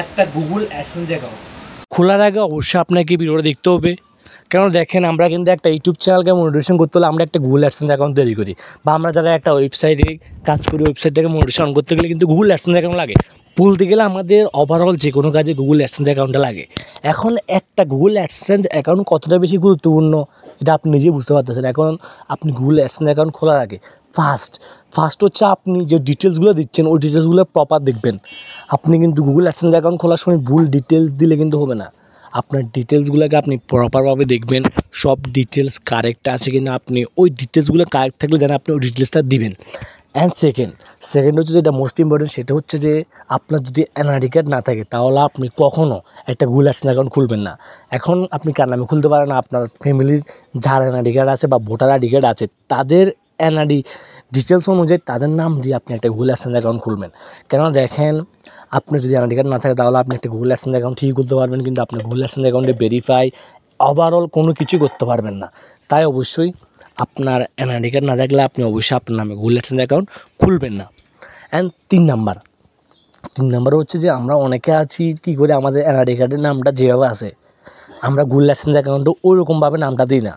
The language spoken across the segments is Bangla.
একটা গুগল অ্যাডসেন্স অ্যাকাউন্ট খোলার আগে অবশ্যই আপনাকে ভিডিওটা দেখতে হবে। কেন দেখেন, আমরা কিন্তু একটা ইউটিউব চ্যানেলকে মনিটাইজেশন করতে হলে আমরা একটা গুগল অ্যাডসেন্স অ্যাকাউন্ট তৈরি করি, বা আমরা যারা একটা ওয়েবসাইটে কাজ করি ওয়েবসাইটটাকে মনিটাইজেশন করতে গেলে কিন্তু গুগল অ্যাডসেন্স অ্যাকাউন্ট লাগে। বলতে গেলে আমাদের ওভারঅল যে কোনো কাজে গুগল অ্যাডসেন্স অ্যাকাউন্টটা লাগে। এখন একটা গুগল অ্যাডসেন্স অ্যাকাউন্ট কতটা বেশি গুরুত্বপূর্ণ এটা আপনি নিজেই বুঝতে পারতেছেন। এখন আপনি গুগল অ্যাডসেন্স অ্যাকাউন্ট খোলার আগে ফার্স্ট হচ্ছে আপনি যে ডিটেলসগুলো দিচ্ছেন ওই ডিটেলসগুলো প্রপার দেখবেন। আপনি কিন্তু গুগল অ্যাডসেন্স অ্যাকাউন্ট খোলার সময় ভুল ডিটেলস দিলে কিন্তু হবে না। আপনার ডিটেলসগুলোকে আপনি প্রপারভাবে দেখবেন, সব ডিটেলস কারেক্ট আছে কি না। আপনি ওই ডিটেলসগুলো কারেক্ট থাকলে যেন আপনি ওই ডিটেলসটা দিবেন। অ্যান্ড সেকেন্ড হচ্ছে যেটা মোস্ট ইম্পর্টেন্ট, সেটা হচ্ছে যে আপনার যদি এনআইডি কার্ড না থাকে তাহলে আপনি কখনও একটা গুগল অ্যাডসেন্স অ্যাকাউন্ট খুলবেন না। এখন আপনি কার নামে খুলতে পারেন? আপনার ফ্যামিলির যার এনআইডি কার্ড আছে বা ভোটার আইডি কার্ড আছে তাদের এনআইডি ডিটেলস অনুযায়ী তাদের নাম দিয়ে আপনি একটা গুগল অ্যাডসেন্স অ্যাকাউন্ট খুলবেন। কেননা দেখেন, আপনার যদি এনআইডি কার্ড না থাকে তাহলে আপনি একটা গুগল অ্যাডসেন্স অ্যাকাউন্ট ঠিকই খুলতে পারবেন, কিন্তু আপনি গুগল অ্যাডসেন্স অ্যাকাউন্টে ভেরিফাই ওভারঅল কোনো কিছু করতে পারবেন না। তাই অবশ্যই আপনার এনআইডি কার্ড না থাকলে আপনি অবশ্যই আপনার নামে গুগল অ্যাডসেন্স অ্যাকাউন্ট খুলবেন না। অ্যান্ড তিন নাম্বার হচ্ছে যে আমরা অনেকে আছি কী করে, আমাদের এনআইডি কার্ডের নামটা যেভাবে আছে আমরা গুগল অ্যাডসেন্স অ্যাকাউন্টে ওইরকমভাবে নামটা দিই না।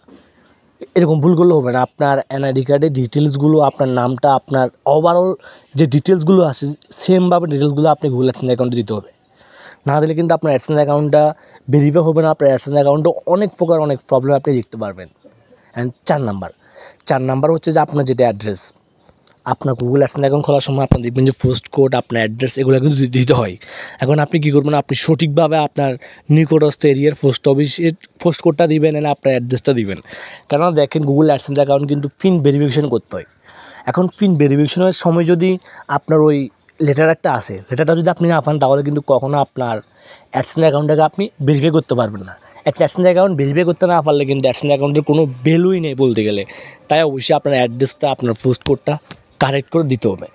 এরকম ভুল করলে হবে না। আপনার এনআইডি কার্ডের ডিটেলসগুলো, আপনার নামটা, আপনার ওভারঅল যে ডিটেলসগুলো আছে সেমভাবে ডিটেলসগুলো আপনি গুগল অ্যাডসেন্স অ্যাকাউন্টে দিতে হবে। না দিলে কিন্তু আপনার অ্যাডসেন্স অ্যাকাউন্টটা ভেরিফাই হবে না। আপনার অ্যাডসেন্স অ্যাকাউন্টে অনেক প্রবলেম আপনি দেখতে পারবেন। অ্যান্ড চার নাম্বার হচ্ছে যে আপনার যেটা অ্যাড্রেস, আপনার গুগল অ্যাডসেন্স অ্যাকাউন্ট খোলার সময় আপনার দেখবেন যে পোস্ট কোড, আপনার অ্যাড্রেস এগুলো কিন্তু দিতে হয়। এখন আপনি কী করবেন, আপনি সঠিকভাবে আপনার নিকটস্থ এরিয়ার পোস্ট অফিসের পোস্ট কোডটা দিবেন, না আপনার অ্যাড্রেসটা দিবেন। কেননা দেখেন গুগল অ্যাডসেন্স অ্যাকাউন্ট কিন্তু পিন ভেরিফিকেশন করতে হয়। এখন পিন ভেরিফিকেশনের সময় যদি আপনার ওই লেটার একটা আসে, লেটারটা যদি আপনি না পান তাহলে কিন্তু কখনো আপনার অ্যাডসেন্স অ্যাকাউন্টটাকে আপনি ভেরিফাই করতে পারবেন না। একটা অ্যাডসেন্স অ্যাকাউন্ট ভেরিফাই করতে না পারলে কিন্তু অ্যাডসেন্স অ্যাকাউন্টের কোনো ভ্যালুই নেই বলতে গেলে। তাই অবশ্যই আপনার অ্যাড্রেসটা, আপনার পোস্ট কোডটা কারেক্ট করে দিতে হবে।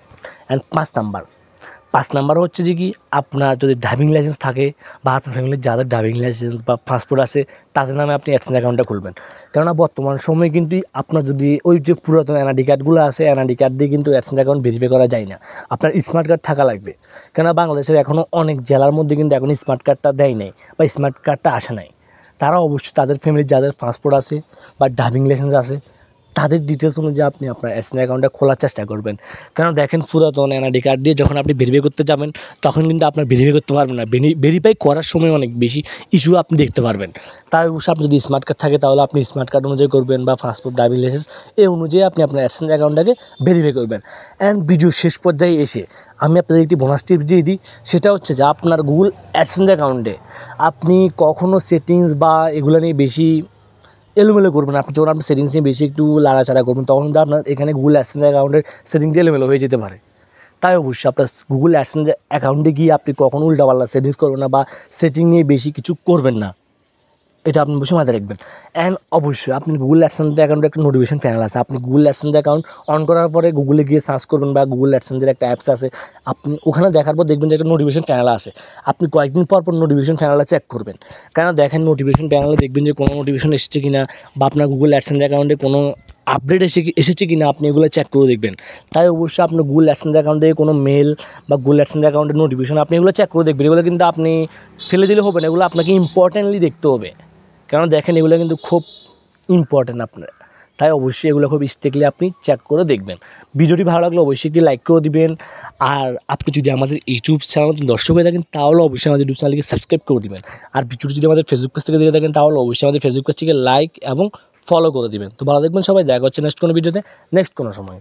অ্যান্ড পাঁচ নাম্বার হচ্ছে যে কি, আপনার যদি ড্রাইভিং লাইসেন্স থাকে বা আপনার ফ্যামিলির যাদের ড্রাইভিং লাইসেন্স বা পাসপোর্ট আছে তাদের নামে আপনি অ্যাডসেন্স অ্যাকাউন্টটা খুলবেন। কেননা বর্তমান সময়ে কিন্তু আপনার যদি ওই যে পুরাতন এনআইডি কার্ডগুলো আছে এনআইডি কার্ড দিয়ে কিন্তু অ্যাডসেন্স অ্যাকাউন্ট ভেরিফাই করা যায় না। আপনার স্মার্ট কার্ড থাকা লাগবে। কেননা বাংলাদেশের এখনও অনেক জেলার মধ্যে কিন্তু এখন স্মার্ট কার্ডটা দেয় নাই বা স্মার্ট কার্ডটা আসে নাই। তারা অবশ্যই তাদের ফ্যামিলির যাদের পাসপোর্ট আছে বা ড্রাইভিং লাইসেন্স আছে তাদের ডিটেলস অনুযায়ী আপনি আপনার অ্যাডসেন্স অ্যাকাউন্টটা খোলার চেষ্টা করবেন। কারণ দেখেন, পুরাতন এনআইডি কার্ড দিয়ে যখন আপনি ভেরিফাই করতে যাবেন তখন কিন্তু আপনার ভেরিফাই করতে পারবেন না। ভেরিফাই করার সময় অনেক বেশি ইস্যু আপনি দেখতে পারবেন। তাই অবশ্যই আপনি যদি স্মার্ট কার্ড থাকে তাহলে আপনি স্মার্ট কার্ড অনুযায়ী করবেন, বা পাসপোর্ট, ড্রাইভিং লাইসেন্স এই অনুযায়ী আপনি আপনার অ্যাডসেন্স অ্যাকাউন্টটাকে ভেরিফাই করবেন। অ্যান্ড ভিডিও শেষ পর্যায়ে এসে আমি আপনাদের একটি বোনাস টিপস দিয়ে দিই, সেটা হচ্ছে যে আপনার গুগল অ্যাডসেন্স অ্যাকাউন্টে আপনি কখনও সেটিংস বা এগুলো নিয়ে বেশি এলোমেলো করবেন। আপনি যখন আপনি সেটিংস নিয়ে বেশি একটু লাড়াচাড়া করবেন তখন কিন্তু আপনার এখানে গুগল অ্যাডসেন্স অ্যাকাউন্টের সেটিংসটি এলোমেলো হয়ে যেতে পারে। তাই অবশ্যই আপনার গুগল অ্যাডসেন্স অ্যাকাউন্টে গিয়ে আপনি কখনো উল্টাপাল্টা সেটিংস করবেন না বা সেটিং নিয়ে বেশি কিছু করবেন না। এটা আপনি অবশ্যই মাথায় রাখবেন। অ্যান্ড অবশ্যই আপনি গুগল অ্যাডসেন্স অ্যাকাউন্টে একটা নোটিফিকেশন প্যানেল আছে, আপনি গুগল অ্যাডসেন্স অ্যাকাউন্ট অন করার পরে গুগলে গিয়ে সার্চ করবেন বা গুগল অ্যাডসেন্সের একটা অ্যাপস আছে, আপনি ওখানে দেখার পর দেখবেন যে একটা নোটিফিকেশন প্যানেল আছে। আপনি কয়েকদিন পর নোটিফিকেশন প্যানেলটা চেক করবেন। কেন দেখেন, নোটিফিকেশন প্যানেলে দেখবেন যে কোনো নোটিফিকেশন এসেছে কিনা বা আপনার গুগল অ্যাডসেন্স অ্যাকাউন্টে কোনো আপডেট এসেছে কিনা আপনি এগুলো চেক করে দেখবেন। তাই অবশ্যই আপনার গুগল অ্যাডসেন্স অ্যাকাউন্টে কোনো মেল বা গুগল অ্যাডসেন্স অ্যাকাউন্টের নোটিফিকেশন আপনি এগুলো চেক করে দেখবেন। এগুলো কিন্তু আপনি ফেলে দিলে হবে না, এগুলো আপনাকে ইম্পর্টেন্টলি দেখতে হবে। কারণ দেখেন, এগুলো কিন্তু খুব ইম্পর্টেন্ট আপনার। তাই অবশ্যই এগুলো খুব স্ট্রিক্টলি আপনি চেক করে দেখবেন। ভিডিওটি ভালো লাগলে অবশ্যই একটি লাইক করে দিবেন। আর আপনি যদি আমাদের ইউটিউব চ্যানেল দর্শক হয়ে থাকেন তাহলে অবশ্যই আমাদের ইউটিউব চ্যানেলকে সাবস্ক্রাইব করে দিবেন। আর ভিডিওটি যদি আমাদের ফেসবুক পেজ থেকে দেখে থাকেন তাহলে অবশ্যই আমাদের ফেসবুক পেজ থেকে লাইক এবং ফলো করে দিবেন। তো ভালো দেখবেন সবাই, দেখা হচ্ছে নেক্সট কোনো ভিডিওতে, নেক্সট কোনো সময়।